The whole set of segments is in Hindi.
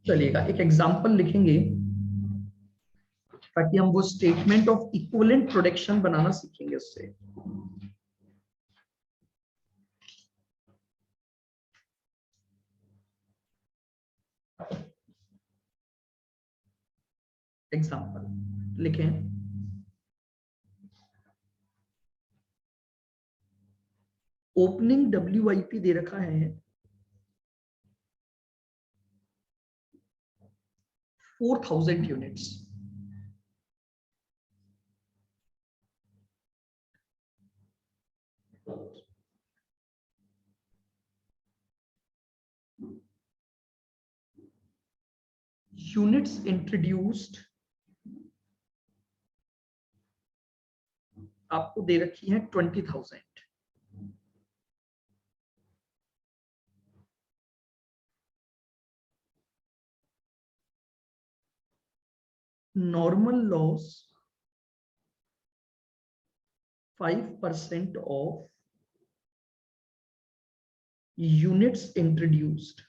चलिएगा, एक एग्जांपल लिखेंगे ताकि हम वो स्टेटमेंट ऑफ इक्विवेलेंट प्रोडक्शन बनाना सीखेंगे उससे। एग्जांपल लिखें, ओपनिंग WIP दे रखा है 4000 यूनिट्स। यूनिट्स इंट्रोड्यूस्ड आपको दे रखी है 20,000। Normal loss 5% of units introduced.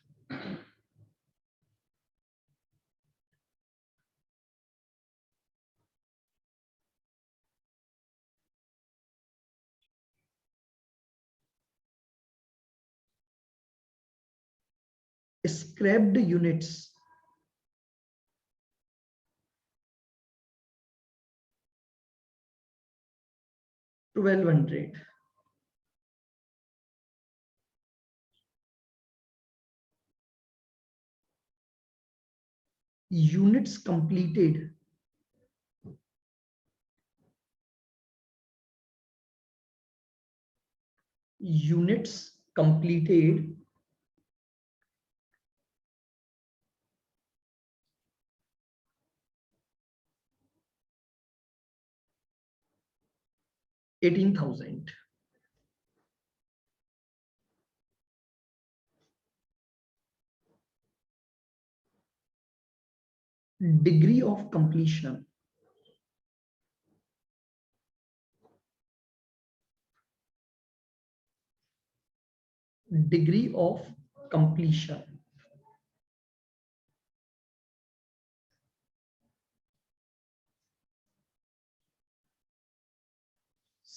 scrapped units 1200। units completed units completed 18,000। degree of completion degree of completion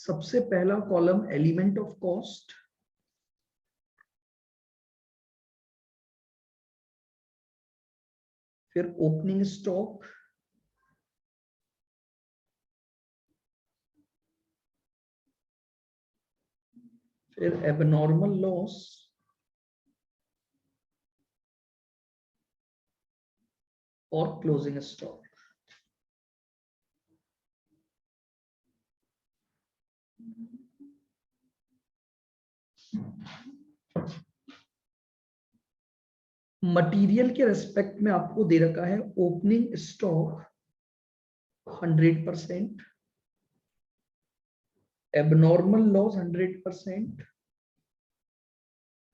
सबसे पहला कॉलम एलिमेंट ऑफ कॉस्ट, फिर ओपनिंग स्टॉक, फिर एबनॉर्मल लॉस, और क्लोजिंग स्टॉक। मटेरियल के रेस्पेक्ट में आपको दे रखा है opening stock 100%, abnormal loss 100%,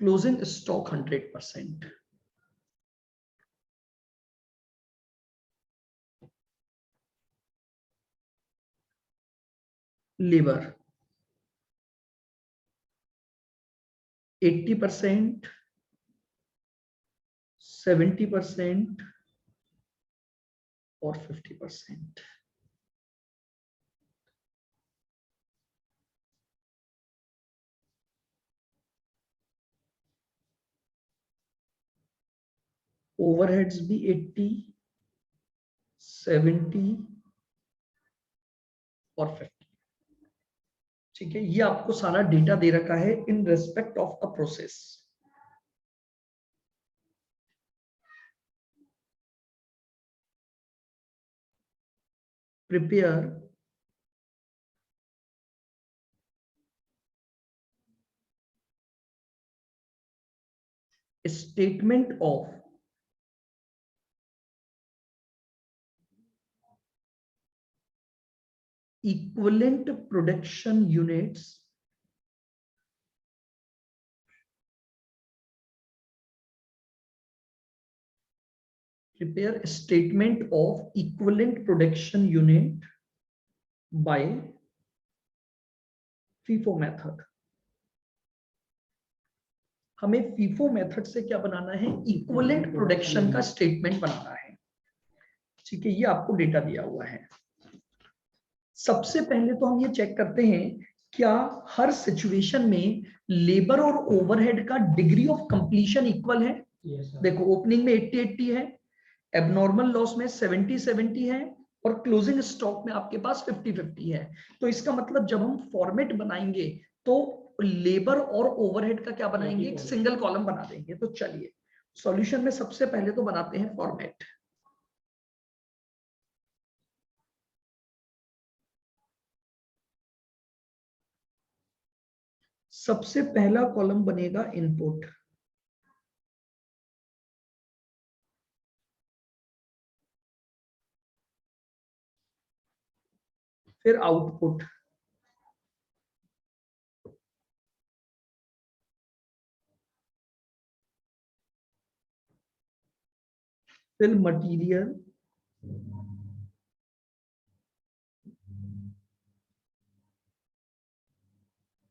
closing stock 100%। Labour 80%, 70% और 50%। ओवरहेड्स भी 80, 70 और 50। ठीक है, ये आपको सारा डेटा दे रखा है in respect of the process. Prepare statement of equivalent production units prepare a statement of equivalent production unit by FIFO method। हमें फीफो मेथड से क्या बनाना है, इक्विवेलेंट प्रोडक्शन का स्टेटमेंट बनाना है। ठीक है, ये आपको डेटा दिया हुआ है। सबसे पहले तो हम ये चेक करते हैं क्या हर सिचुएशन में लेबर और ओवरहेड का डिग्री ऑफ कंप्लीशन इक्वल है। देखो ओपनिंग में 80-80 है, एबनॉर्मल लॉस में 70-70 है, और क्लोजिंग स्टॉक में आपके पास 50-50 है। तो इसका मतलब जब हम फॉर्मेट बनाएंगे तो लेबर और ओवरहेड का क्या बनाएंगे, एक सिंगल कॉलम बना देंगे। तो चलिए सॉल्यूशन में सबसे पहले तो बनाते हैं फॉर्मेट। सबसे पहला कॉलम बनेगा इनपुट, फिर आउटपुट, फिर मटेरियल,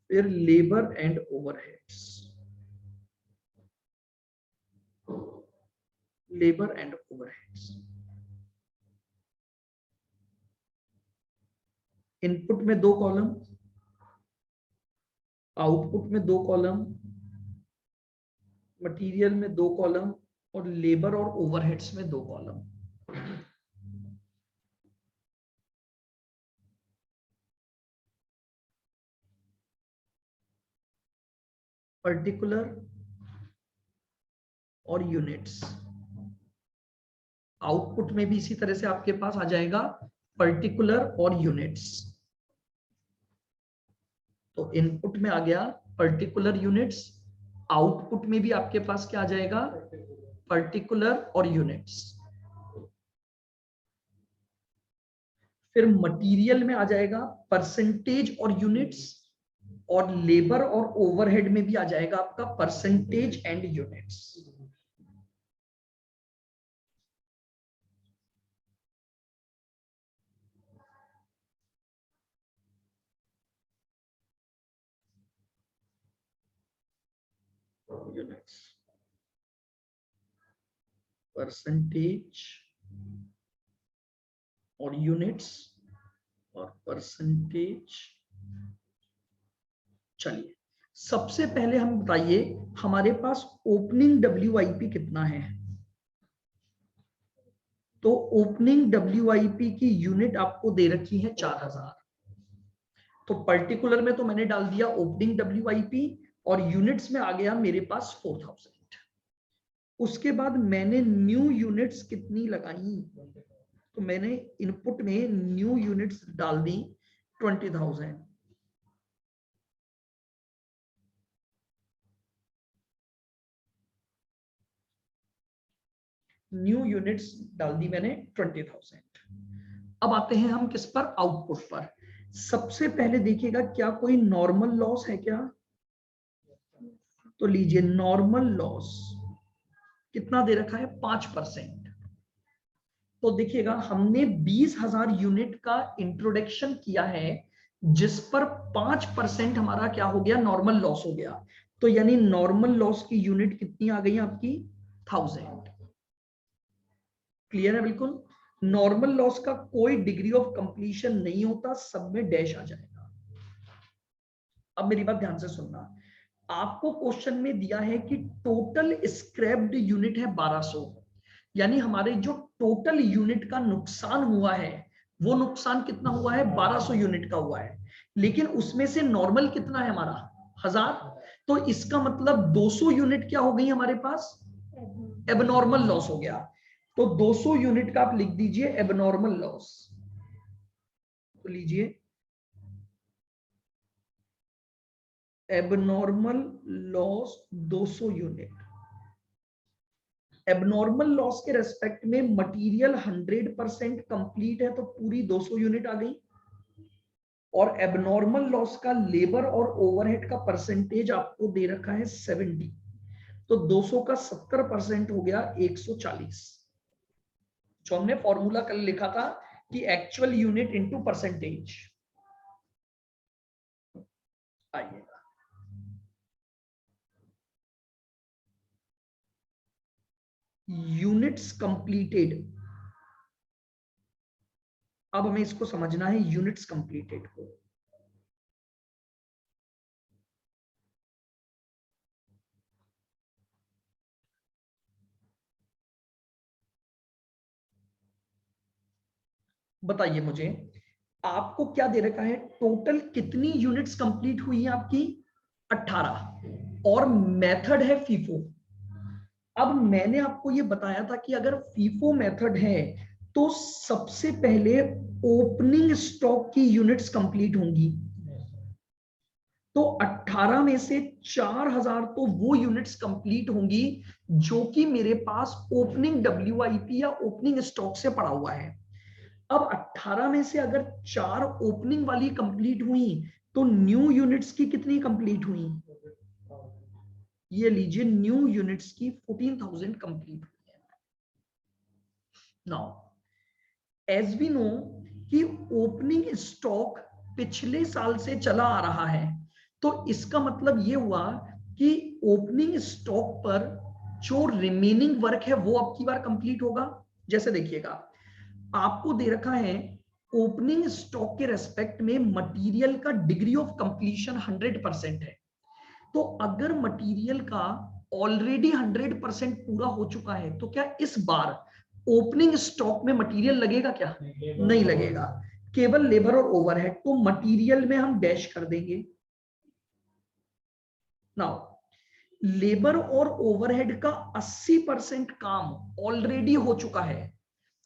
फिर labour and overheads, labour and overheads. Input में 2 कॉलम, आउटपुट में 2 कॉलम, मटेरियल में 2 कॉलम, और लेबर और ओवरहेड्स में 2 कॉलम। पर्टिकुलर और यूनिट्स। आउटपुट में भी इसी तरह से आपके पास आ जाएगा पर्टिकुलर और यूनिट्स। तो इनपुट में आ गया पर्टिकुलर यूनिट्स, आउटपुट में भी आपके पास क्या आ जाएगा, पर्टिकुलर और यूनिट्स। फिर मटेरियल में आ जाएगा परसेंटेज और यूनिट्स, और लेबर और ओवरहेड में भी आ जाएगा आपका percentage and units. Units, percentage और यूनिट्स, और परसेंटेज। चलिए सबसे पहले हम बताइए हमारे पास ओपनिंग WIP कितना है। तो ओपनिंग WIP की यूनिट आपको दे रखी है 4000। तो पर्टिकुलर में तो मैंने डाल दिया ओपनिंग WIP, और यूनिट्स में आ गया मेरे पास 4000। उसके बाद मैंने न्यू यूनिट्स कितनी लगाई, तो मैंने इनपुट में न्यू यूनिट्स डाल दी 20,000। न्यू यूनिट्स डाल दी मैंने 20,000। अब आते हैं हम किस पर, आउटपुट पर। सबसे पहले देखिएगा क्या कोई नॉर्मल लॉस है क्या। तो लीजिए नॉर्मल लॉस कितना दे रखा है, 5%। तो देखिएगा हमने 20,000 यूनिट का इंट्रोडक्शन किया है, जिस पर 5% हमारा क्या हो गया, नॉर्मल लॉस हो गया। तो यानी नॉर्मल लॉस की यूनिट कितनी आ गई आपकी, 1000। क्लियर है बिल्कुल। नॉर्मल लॉस का कोई डिग्री ऑफ कंप्लीशन नहीं होता, सब में डैश आ जाएगा। अब मेरी बात ध्यान से सुनना, आपको क्वेश्चन में दिया है कि टोटल स्क्रैप्ड यूनिट है 1200, यानी हमारे जो टोटल यूनिट का नुकसान हुआ है वो नुकसान कितना हुआ है, 1200 यूनिट का हुआ है। लेकिन उसमें से नॉर्मल कितना है हमारा, 1000। तो इसका मतलब 200 यूनिट क्या हो गई हमारे पास, एबनॉर्मल लॉस हो गया। तो 200 यूनिट का आप लिख दीजिए एबनॉर्मल लॉस। तो लीजिए abnormal loss 200 unit. Abnormal loss के रेस्पेक्ट में मटेरियल 100% कंप्लीट है, तो पूरी 200 यूनिट आ गई। और एबनॉर्मल लॉस का लेबर और ओवरहेड का परसेंटेज आपको दे रखा है 70। तो 200 का 70% हो गया 140, जो हमने फॉर्मूला कल लिखा था कि एक्चुअल यूनिट इनटू परसेंटेज। आइएगा यूनिट्स कंप्लीटेड, अब हमें इसको समझना है यूनिट्स कंप्लीटेड को। बताइए मुझे, आपको क्या दे रखा है, टोटल कितनी यूनिट्स कंप्लीट हुई है आपकी, 18, और मेथड है फीफो। अब मैंने आपको ये बताया था कि अगर फीफो मेथड है तो सबसे पहले ओपनिंग स्टॉक की यूनिट्स कंप्लीट होंगी। तो 18 में से 4000 तो वो यूनिट्स कंप्लीट होंगी जो कि मेरे पास ओपनिंग WIP या ओपनिंग स्टॉक से पड़ा हुआ है। अब 18 में से अगर 4 ओपनिंग वाली कंप्लीट हुई तो न्यू यूनिट्स की कितनी कंप्लीट हुई, ये लीजिए न्यू यूनिट्स की 14,000 कंप्लीट हुई है। नाउ एज वी नो कि ओपनिंग स्टॉक पिछले साल से चला आ रहा है, तो इसका मतलब ये हुआ कि ओपनिंग स्टॉक पर जो रिमेनिंग वर्क है वो अब की बार कंप्लीट होगा। जैसे देखिएगा, आपको दे रखा है ओपनिंग स्टॉक के रेस्पेक्ट में मटेरियल का डिग्री ऑफ कंप्लीशन 100% है। तो अगर मटेरियल का ऑलरेडी 100% पूरा हो चुका है तो क्या इस बार ओपनिंग स्टॉक में मटेरियल लगेगा क्या, नहीं लगेगा, केवल लेबर और ओवरहेड। तो मटेरियल में हम डैश कर देंगे। नाउ लेबर और ओवरहेड का 80% काम ऑलरेडी हो चुका है,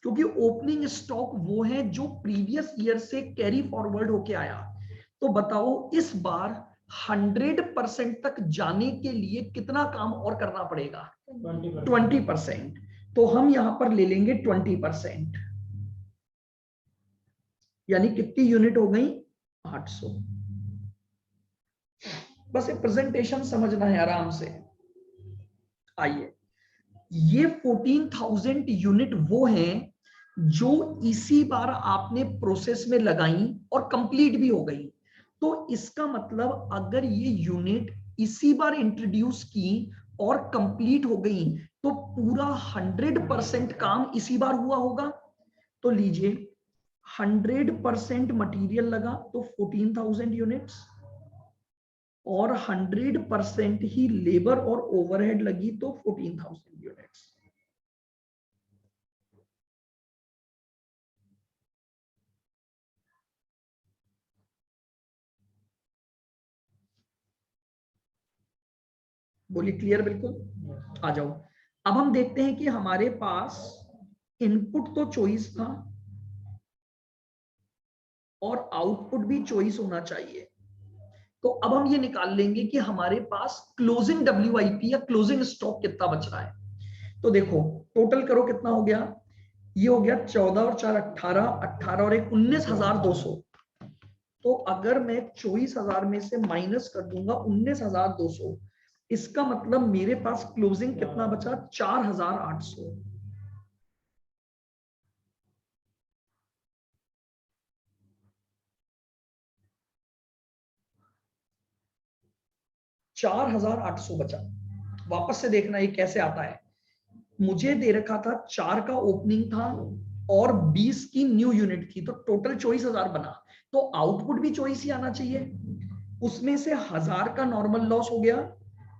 क्योंकि ओपनिंग स्टॉक वो है जो प्रीवियस ईयर से कैरी फॉरवर्ड होके आया। तो बताओ इस बार 100% तक जाने के लिए कितना काम और करना पड़ेगा, 20%। तो हम यहां पर ले लेंगे 20%, यानी कितनी यूनिट हो गई, 800। बस ये प्रेजेंटेशन समझना है आराम से। आइए, ये 14,000 यूनिट वो हैं जो इसी बार आपने प्रोसेस में लगाई और कंप्लीट भी हो गई। तो इसका मतलब अगर ये यूनिट इसी बार इंट्रोड्यूस की और कंप्लीट हो गई तो पूरा 100% काम इसी बार हुआ होगा। तो लीजिए 100% मटेरियल लगा तो 14,000 यूनिट्स, और 100% ही लेबर और ओवरहेड लगी तो 14,000 यूनिट्स। बोलिए क्लियर बिल्कुल, आ जाओ। अब हम देखते हैं कि हमारे पास इनपुट तो चॉइस था और आउटपुट भी चॉइस होना चाहिए। तो अब हम ये निकाल लेंगे कि हमारे पास क्लोजिंग WIP या क्लोजिंग स्टॉक कितना बच रहा है। तो देखो टोटल करो कितना हो गया, ये हो गया 14 और 4 18, 18 और 1 19,200। तो अगर मैं 24,000 में से माइनस कर दूंगा 19,200, इसका मतलब मेरे पास क्लोजिंग कितना बचा, 4,800। 4,800 बचा। वापस से देखना ये कैसे आता है। मुझे दे रखा था 4 का ओपनिंग था और 20 की न्यू यूनिट थी, तो टोटल 24,000 बना। तो आउटपुट भी चॉइस ही आना चाहिए। उसमें से 1,000 का नॉर्मल लॉस हो गया,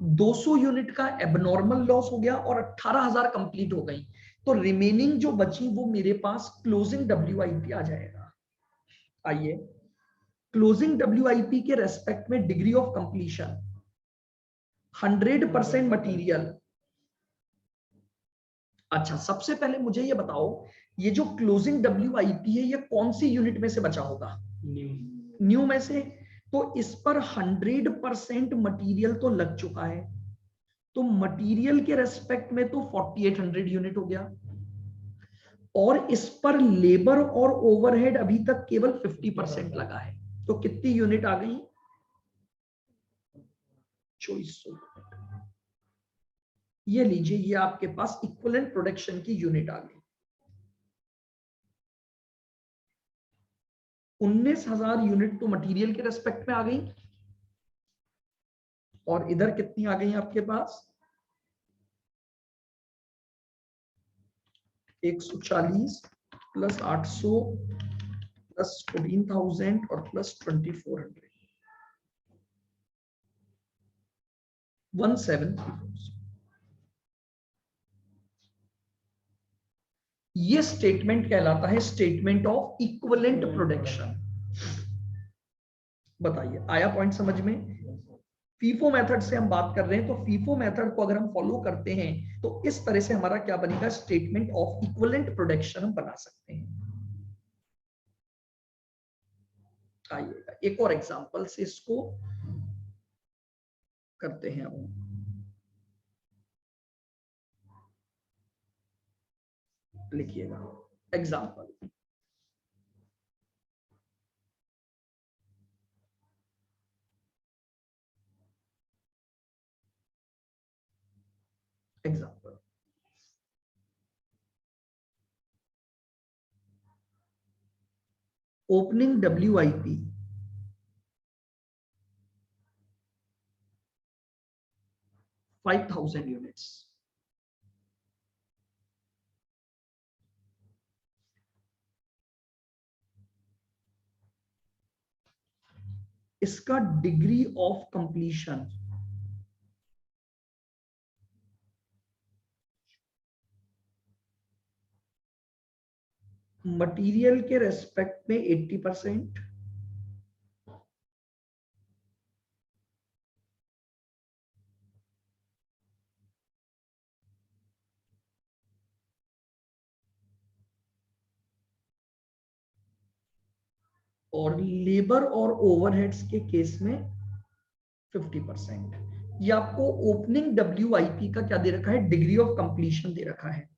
200 यूनिट का एबनॉर्मल लॉस हो गया और 18,000 कंप्लीट हो गई। तो रिमेनिंग जो बची वो मेरे पास क्लोजिंग WIP आ जाएगा। आइए, क्लोजिंग WIP के रेस्पेक्ट में डिग्री ऑफ कंप्लीशन 100% मटीरियल। अच्छा, सबसे पहले मुझे ये बताओ, ये जो क्लोजिंग WIP है ये कौन सी यूनिट में से बचा होगा, न्यू में से। तो इस पर 100% मटेरियल तो लग चुका है, तो मटेरियल के रेस्पेक्ट में तो 4800 यूनिट हो गया, और इस पर लेबर और ओवरहेड अभी तक केवल 50% लगा है। तो कितनी यूनिट आ गई, 2400। ये लीजिए, ये आपके पास इक्विवेलेंट प्रोडक्शन की यूनिट आ गई। 19,000 यूनिट तो मटेरियल के रेस्पेक्ट में आ गई, और इधर कितनी आ गई आपके पास, 140 प्लस 800 प्लस 14,000 और प्लस 2400 1734। ये स्टेटमेंट कहलाता है स्टेटमेंट ऑफ इक्विवेलेंट प्रोडक्शन। बताइए आया पॉइंट समझ में? फीफो मेथड से हम बात कर रहे हैं, तो फीफो मेथड को अगर हम फॉलो करते हैं तो इस तरह से हमारा क्या बनेगा, स्टेटमेंट ऑफ इक्विवेलेंट प्रोडक्शन हम बना सकते हैं। आइएगा एक और एग्जांपल से इसको करते हैं हम। लिखिएगा example. Example opening WIP 5,000 units. इसका डिग्री ऑफ कंप्लीशन मटेरियल के रेस्पेक्ट में 80%, और लेबर और ओवरहेड्स के केस में 50%। ये आपको ओपनिंग WIP का क्या दे रखा है, डिग्री ऑफ कंप्लीशन दे रखा है।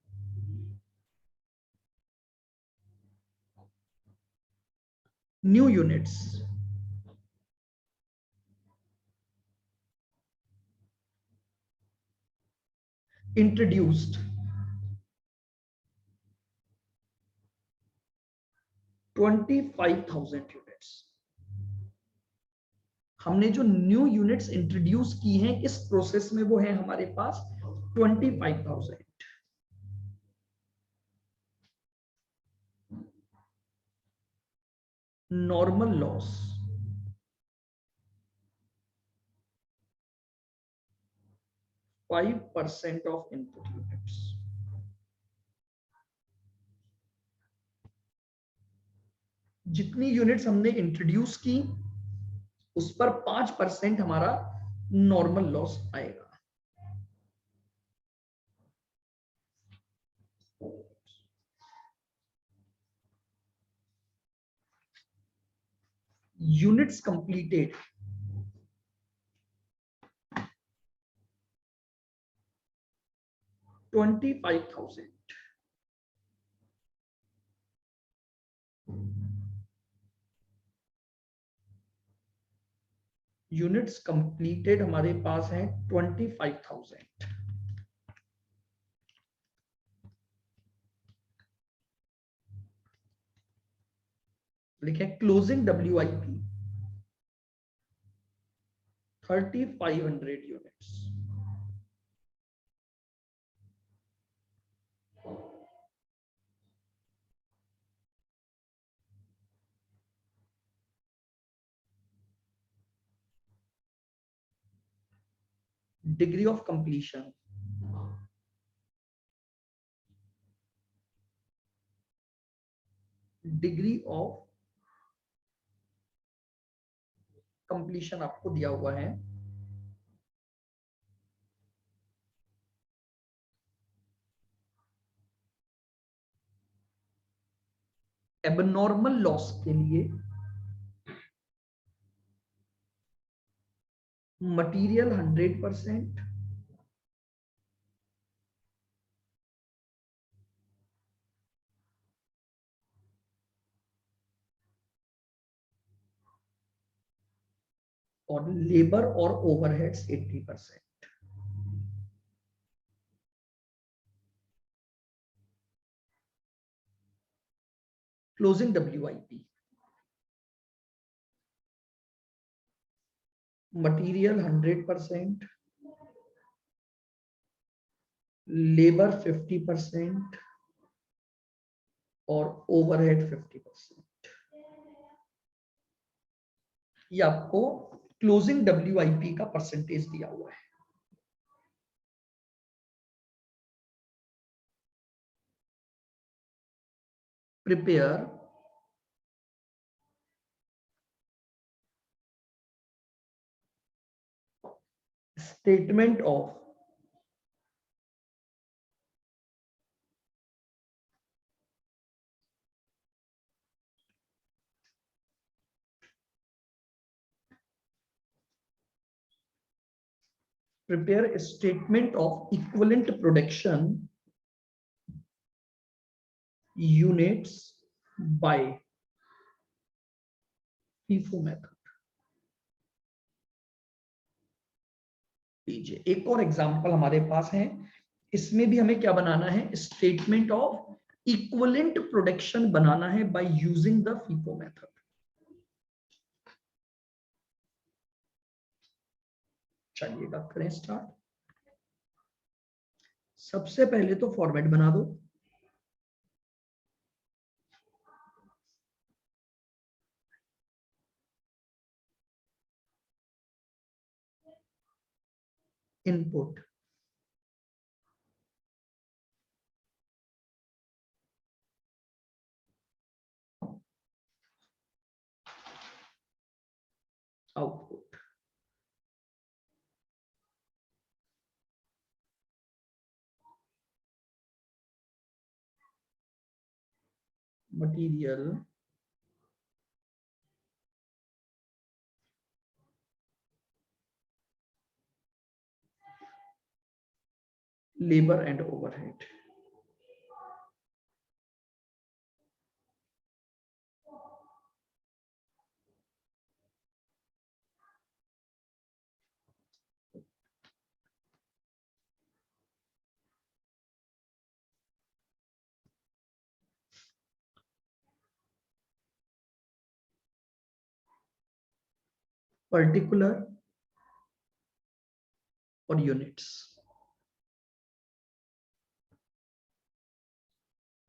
New units introduced 25,000 units. हमने जो न्यू यूनिट्स इंट्रोड्यूस की हैं इस प्रोसेस में वो है हमारे पास 25,000। Normal loss 5% of input units. जितनी यूनिट्स हमने इंट्रोड्यूस की उस पर 5% हमारा नॉर्मल लॉस आएगा। Units completed 25,000। यूनिट्स कंप्लीटेड हमारे पास है 25,000। लिखे closing WIP 3,500 units. Degree of completion degree of completion आपको दिया हुआ है एबनॉर्मल लॉस के लिए मटेरियल 100%, और लेबर और overheads 80%। Closing WIP material 100%, labour 50%, और ओवरहेड 50%। ये आपको क्लोजिंग WIP का परसेंटेज दिया हुआ है। Prepare statement of prepare a statement of equivalent production units by FIFO method। लीजिए एक और एग्जांपल हमारे पास है, इसमें भी हमें क्या बनाना है, स्टेटमेंट ऑफ इक्विवेलेंट प्रोडक्शन बनाना है by using the FIFO method. चलिएगा करें स्टार्ट। सबसे पहले तो फॉर्मेट बना दो, input output, material labour and overhead. Particular और यूनिट्स,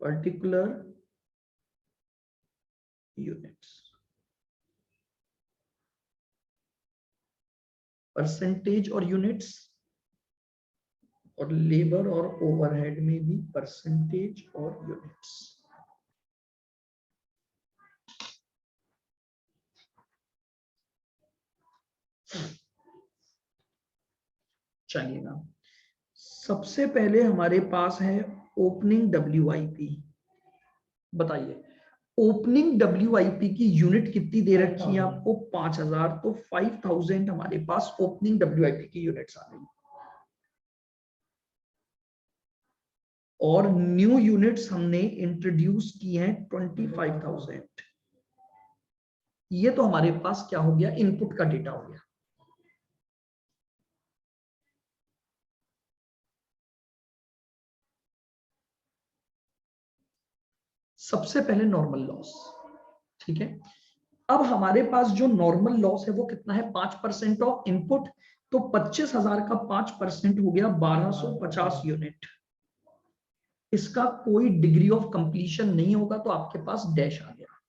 पर्टिकुलर यूनिट्स, परसेंटेज और यूनिट्स, और लेबर और ओवरहेड में भी परसेंटेज और यूनिट्स। चलिएगा सबसे पहले हमारे पास है ओपनिंग WIP। बताइए ओपनिंग WIP की यूनिट कितनी दे रखी है आपको, 5000। तो 5000 हमारे पास ओपनिंग WIP की यूनिट्स आ गई, और न्यू यूनिट्स हमने इंट्रोड्यूस की हैं 25000। ये तो हमारे पास क्या हो गया, इनपुट का डेटा हो गया। सबसे पहले नॉर्मल लॉस, ठीक है। अब हमारे पास जो नॉर्मल लॉस है वो कितना है, 5% ऑफ इनपुट। तो 25,000 का 5% हो गया 1250 यूनिट। इसका कोई डिग्री ऑफ कंप्लीशन नहीं होगा, तो आपके पास डैश आ गया।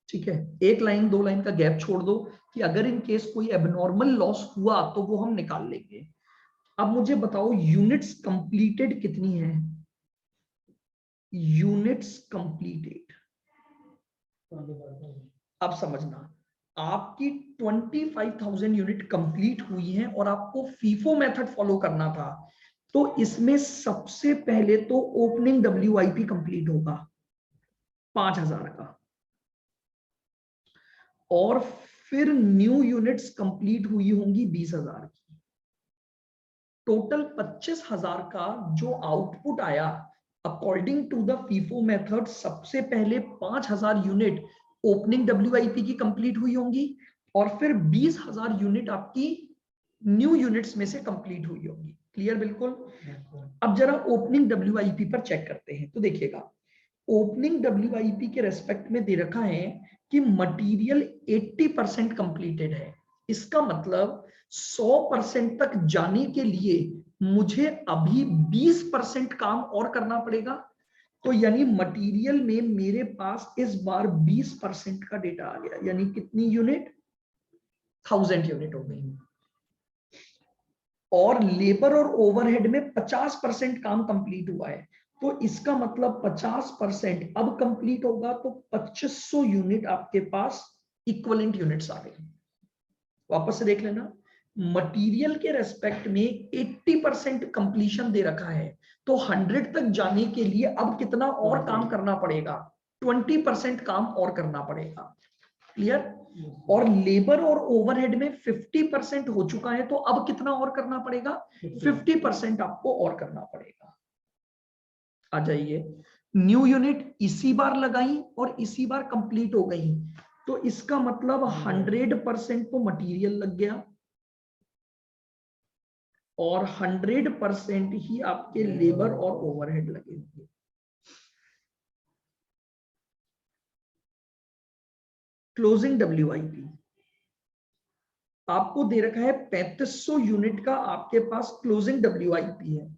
ठीक है, एक लाइन दो लाइन का गैप छोड़ दो कि अगर इन केस कोई एबनॉर्मल लॉस हुआ तो वो हम निकाल लेंगे। अब मुझे बताओ यूनिट्स कंप्लीटेड कितनी है, यूनिट्स कंप्लीटेड। अब समझना, आपकी 25,000 यूनिट कंप्लीट हुई है और आपको फीफो मेथड फॉलो करना था, तो इसमें सबसे पहले तो ओपनिंग WIP कंप्लीट होगा 5,000 का, और फिर न्यू यूनिट्स कंप्लीट हुई होंगी 20,000 की। टोटल 25,000 का जो आउटपुट आया according to the FIFO method, सबसे पहले 5,000 यूनिट ओपनिंग WIP की कंप्लीट हुई होंगी, और फिर 20,000 यूनिट आपकी न्यू यूनिट्स में से कंप्लीट हुई होंगी। क्लियर बिल्कुल। अब जरा ओपनिंग WIP पर चेक करते हैं, तो देखिएगा ओपनिंग WIP के रेस्पेक्ट में दे रखा है कि मटेरियल 80% कंप्लीटेड है। इसका मतलब 100% तक जाने के लिए मुझे अभी 20% काम और करना पड़ेगा। तो यानी मटेरियल में मेरे पास इस बार 20% का डेटा आ गया, यानी कितनी यूनिट? 1000 यूनिट हो गई। और लेबर और ओवरहेड में 50% काम कंप्लीट हुआ है, तो इसका मतलब 50% अब कंप्लीट होगा, तो 2500 यूनिट आपके पास इक्विवेलेंट यूनिट्स आ गए। वापस से देख लेना, मटेरियल के रेस्पेक्ट में 80% कंप्लीशन दे रखा है, तो 100 तक जाने के लिए अब कितना और काम करना पड़ेगा? 20% काम और करना पड़ेगा। क्लियर? और लेबर और ओवरहेड में 50% हो चुका है, तो अब कितना और करना पड़ेगा? 50% आपको और करना पड़ेगा। आ जाइए, न्यू यूनिट इसी बार लगाई और इसी बार कंप्लीट हो गई, तो इसका मतलब 100% तो मटेरियल लग गया और 100% ही आपके लेबर और ओवरहेड लगे होंगे। क्लोजिंग WIP आपको दे रखा है 3500 यूनिट का, आपके पास क्लोजिंग WIP है।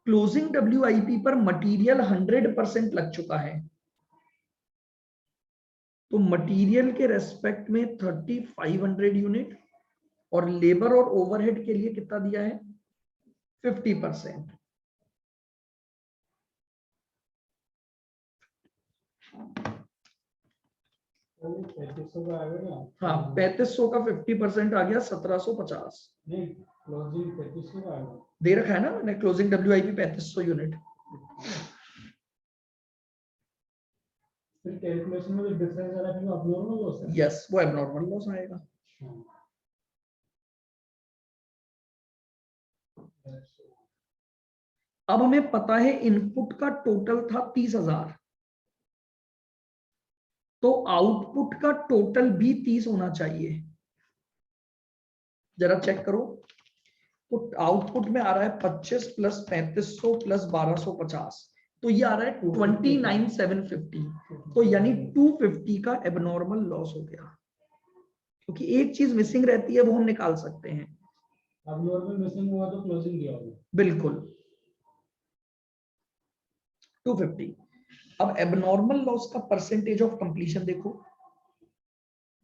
क्लोजिंग WIP पर मटेरियल 100% लग चुका है, तो मटेरियल के रेस्पेक्ट में 3500 यूनिट और लेबर और ओवरहेड के लिए कितना दिया है? 50%। हाँ, 3500 का 50% आ गया 1750। दे रखा है ना मैंने, क्लोजिंग WIP 3500 यूनिट। कैलकुलेशन में जो डिफरेंस आ रहा है वो अबनॉर्मल लॉस है। यस, वो एबनॉर्मल लॉस आएगा। अब हमें पता है इनपुट का टोटल था 30,000, तो आउटपुट का टोटल भी 30 होना चाहिए। जरा चेक करो, तो आउटपुट में आ रहा है 25 प्लस 3500 प्लस 1250, तो ये आ रहा है 29,750। तो यानी 250 का एबनॉर्मल लॉस हो गया, क्योंकि एक चीज मिसिंग रहती है, वो हम निकाल सकते हैं। अबनॉर्मल मिसिंग हुआ तो क्लोजिंग दिया होगा। बिल्कुल, 250। अब एबनॉर्मल लॉस का परसेंटेज ऑफ कंप्लीशन देखो,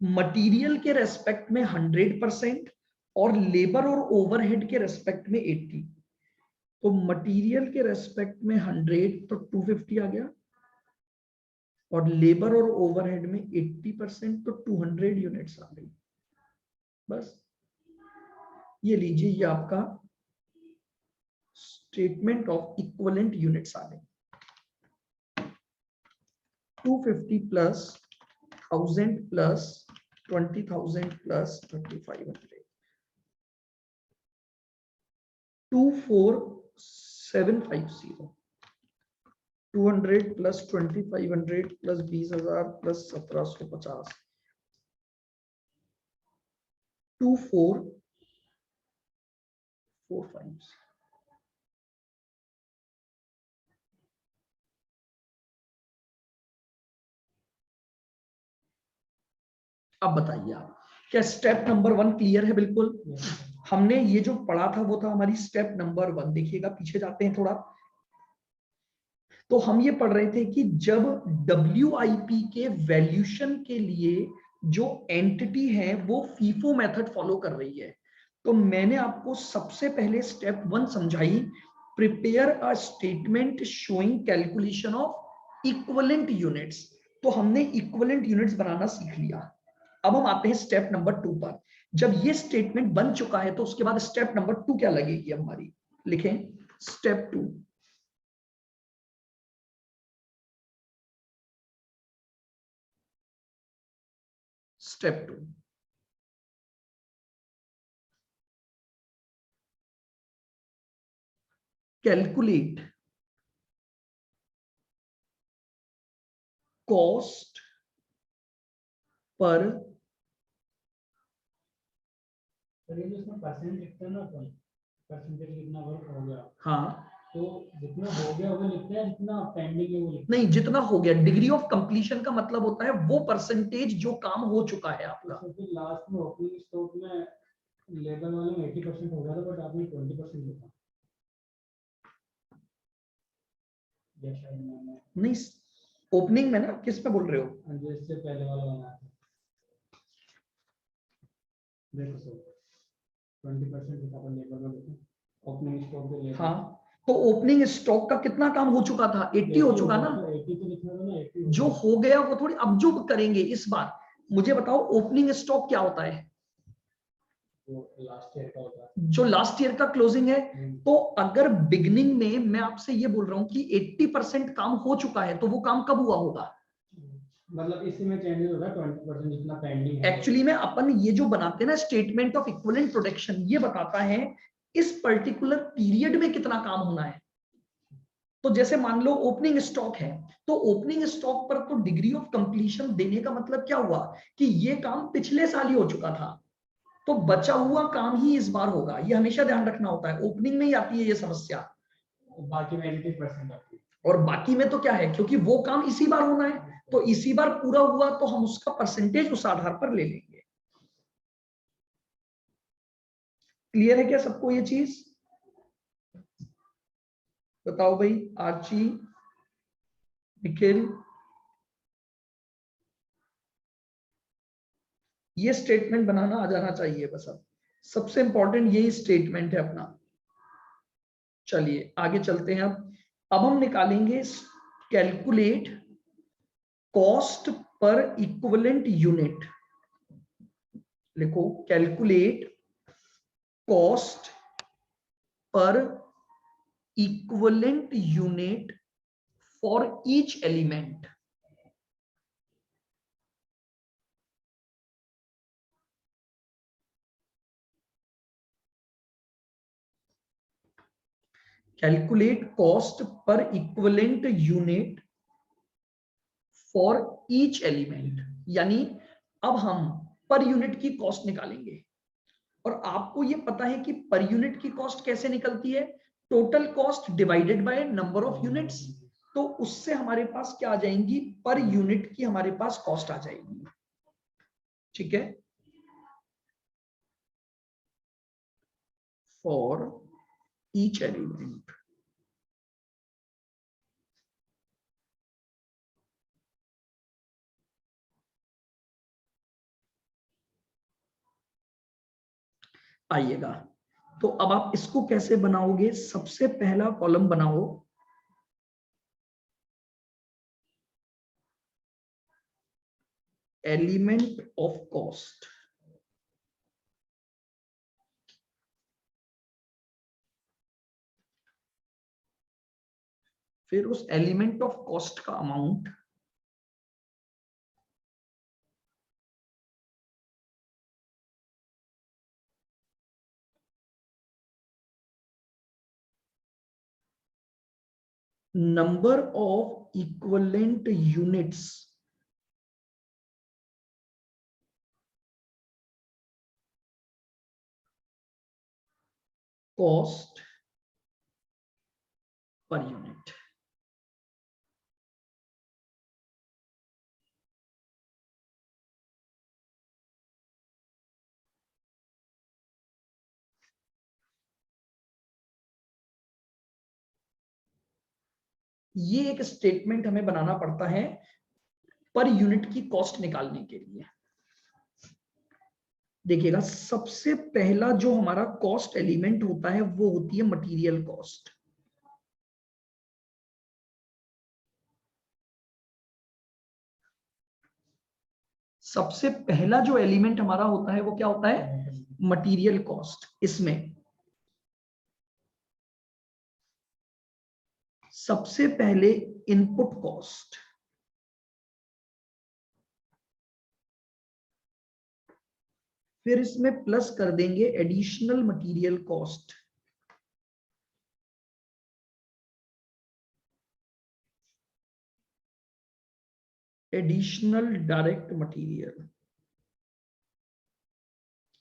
मटेरियल के रेस्पेक्ट में 100% और लेबर और ओवरहेड के रेस्पेक्ट में 80। तो मटेरियल के रेस्पेक्ट में 100 तो 250 आ गया, और लेबर और ओवरहेड में 80% तो 200 यूनिट्स आ गई। बस ये लीजिए, ये आपका स्टेटमेंट ऑफ इक्विवेलेंट यूनिट्स आ गई। 250 plus 1000 plus 20,000 plus 3500, 24750। 200 plus 2500 plus 20,000 plus 1750, 2445। अब बताइए आप, क्या स्टेप नंबर 1 क्लियर है? बिल्कुल। हमने ये जो पढ़ा था वो था हमारी स्टेप नंबर 1। देखिएगा, पीछे जाते हैं थोड़ा, तो हम ये पढ़ रहे थे कि जब WIP के वैल्यूशन के लिए जो एंटिटी है वो फीफो मेथड फॉलो कर रही है, तो मैंने आपको सबसे पहले स्टेप 1 समझाई, prepare a statement showing calculation of equivalent units. तो हमने इक्विवेलेंट यूनिट्स बनाना सीख लिया। अब हम आते हैं स्टेप नंबर 2 पर। जब ये स्टेटमेंट बन चुका है, तो उसके बाद स्टेप नंबर 2 क्या लगेगी हमारी? लिखें स्टेप 2। स्टेप 2, कैलकुलेट कॉस्ट पर इसमें परसेंट लिखते हैं ना, अपन परसेंटेज कितना वर्क हो गया। हाँ, तो जितना हो गया वो लिखते हैं, जितना पेंडिंग है वो लिखते नहीं, जितना हो गया, डिग्री ऑफ कंप्लीशन का मतलब होता है वो परसेंटेज जो काम हो चुका है आपका। हैं। तो फिर लास्ट में ओपनिंग स्टॉक में लेबर वाले में 80% हो गया था, बट आपने 20% लिखा। या शायद मैंने नहीं, ओपनिंग में ना, किस पे बोल रहे हो? जिससे पहले वाला बनाया था, देखो सर 20% लिखा था लेबर में, देखो ओपनिंग स्टॉक के लेबर। हाँ, तो ओपनिंग स्टॉक का कितना काम हो चुका था? 80 हो चुका ना। 80 तो लिखना था ना, 80 जो हो गया वो थोड़ी अब जो करेंगे इस बार। मुझे बताओ ओपनिंग स्टॉक क्या होता है? लास्ट ईयर का होता है, जो लास्ट ईयर का क्लोजिंग है। तो अगर बिगनिंग में मैं आपसे ये बोल रहा हूं कि 80% काम हो चुका है, तो वो काम कब हुआ होगा? मतलब इसी में चेंजेस होगा 20% जितना पेंडिंग है। एक्चुअली में अपन ये जो बनाते हैं ना स्टेटमेंट ऑफ इक्विवेलेंट प्रोडक्शन, ये बताता है इस पर्टिकुलर पीरियड में कितना काम होना है। तो जैसे मान लो ओपनिंग स्टॉक है, तो ओपनिंग स्टॉक पर तो डिग्री ऑफ कंप्लीशन देने का मतलब क्या हुआ कि ये काम पिछले साल ही हो चुका था, तो बचा हुआ काम ही इस बार होगा। ये हमेशा ध्यान रखना होता है, ओपनिंग में ही आती है ये समस्या। बाकी में 80% आती है। और बाकी में तो क्या है, क्योंकि वो काम इसी बार होना है, तो इसी बार पूरा हुआ तो हम उसका परसेंटेज उस आधार पर ले लेंगे। क्लियर है क्या सबको ये चीज? बताओ भाई, आर्ची, निखिल। ये स्टेटमेंट बनाना आ जाना चाहिए बस। अब सबसे इंपॉर्टेंट यही स्टेटमेंट है अपना। चलिए आगे चलते हैं। अब हम निकालेंगे calculate cost per equivalent unit. लिखो calculate cost per equivalent unit for each element. Calculate cost per equivalent unit for each element, यानी अब हम पर यूनिट की कॉस्ट निकालेंगे। और आपको ये पता है कि पर यूनिट की कॉस्ट कैसे निकलती है? Total cost divided by number of units. तो उससे हमारे पास क्या आ जाएंगी? पर यूनिट की हमारे पास कॉस्ट आ जाएगी। ठीक है, फॉर ईच एलिमेंट। आइएगा, तो अब आप इसको कैसे बनाओगे? सबसे पहला कॉलम बनाओ एलिमेंट ऑफ कॉस्ट। फिर उस एलिमेंट ऑफ कॉस्ट का amount number of equivalent units cost per unit. ये एक स्टेटमेंट हमें बनाना पड़ता है पर यूनिट की कॉस्ट निकालने के लिए। देखिएगा, सबसे पहला जो हमारा कॉस्ट एलिमेंट होता है वो होती है मटेरियल कॉस्ट। सबसे पहला जो एलिमेंट हमारा होता है वो क्या होता है? Material cost. इसमें सबसे पहले इनपुट कॉस्ट, फिर इसमें प्लस कर देंगे additional material cost, additional direct material.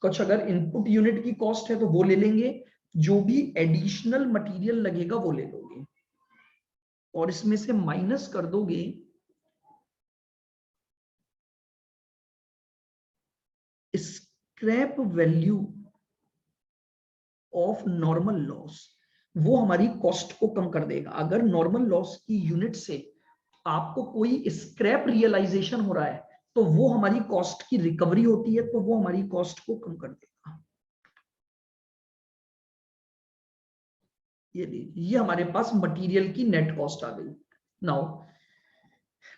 कुछ अगर इनपुट यूनिट की कॉस्ट है तो वो ले लेंगे, जो भी एडिशनल मटेरियल लगेगा वो ले लोगे और इसमें से माइनस कर दोगे scrap value of normal loss. वो हमारी कॉस्ट को कम कर देगा। अगर नॉर्मल लॉस की यूनिट से आपको कोई स्क्रैप रियलाइजेशन हो रहा है तो वो हमारी कॉस्ट की रिकवरी होती है, तो वो हमारी कॉस्ट को कम कर देगा। ये हमारे पास मटेरियल की नेट कॉस्ट आ गई। नाउ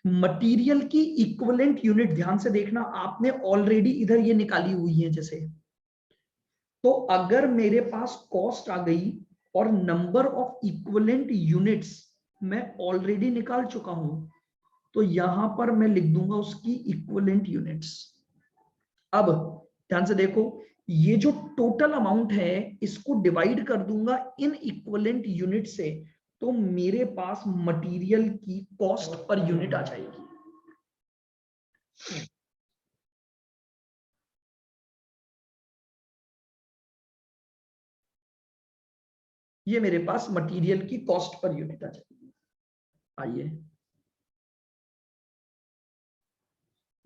मटेरियल की इक्विवेलेंट यूनिट, ध्यान से देखना, आपने ऑलरेडी इधर ये निकाली हुई है जैसे, तो अगर मेरे पास कॉस्ट आ गई और नंबर ऑफ इक्विवेलेंट यूनिट्स मैं ऑलरेडी निकाल चुका हूं, तो यहां पर मैं लिख दूंगा उसकी इक्विवेलेंट यूनिट्स। अब ध्यान से देखो, ये जो टोटल अमाउंट है इसको डिवाइड कर दूंगा इन इक्विवेलेंट यूनिट से, तो मेरे पास मटेरियल की कॉस्ट पर यूनिट आ जाएगी। ये मेरे पास मटेरियल की कॉस्ट पर यूनिट आ जाएगी। आइए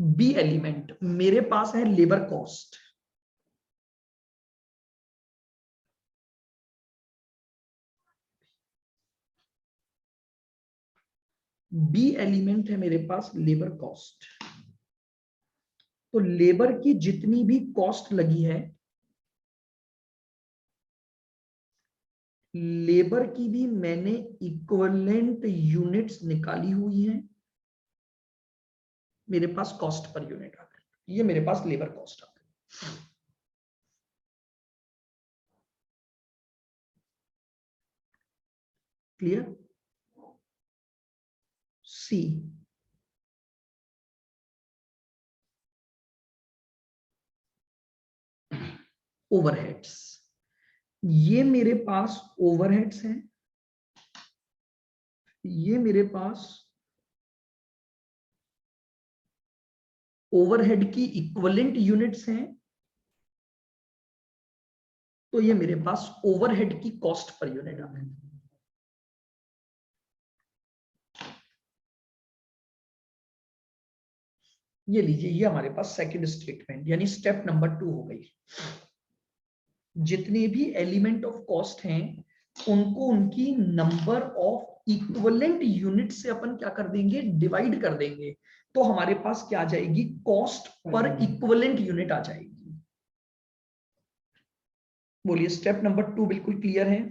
बी एलिमेंट, मेरे पास है लेबर कॉस्ट। बी एलिमेंट है मेरे पास लेबर कॉस्ट। तो लेबर की जितनी भी कॉस्ट लगी है, लेबर की भी मैंने इक्विवेलेंट यूनिट्स निकाली हुई हैं, मेरे पास कॉस्ट पर यूनिट आ गई। ये मेरे पास लेबर कॉस्ट आ गई। क्लियर? सी, ओवरहेड्स। ये मेरे पास ओवरहेड्स हैं, ये मेरे पास ओवरहेड की इक्विवेलेंट यूनिट्स हैं, तो ये मेरे पास ओवरहेड की कॉस्ट पर यूनिट आ गई। ये लीजिए, ये हमारे पास सेकंड स्टेटमेंट यानी स्टेप नंबर 2 हो गई। जितने भी एलिमेंट ऑफ कॉस्ट हैं उनको उनकी नंबर ऑफ इक्विवेलेंट यूनिट से अपन क्या कर देंगे, डिवाइड कर देंगे, तो हमारे पास क्या आ जाएगी, कॉस्ट पर इक्विवेलेंट यूनिट आ जाएगी। बोलिए स्टेप नंबर 2 बिल्कुल क्लियर है?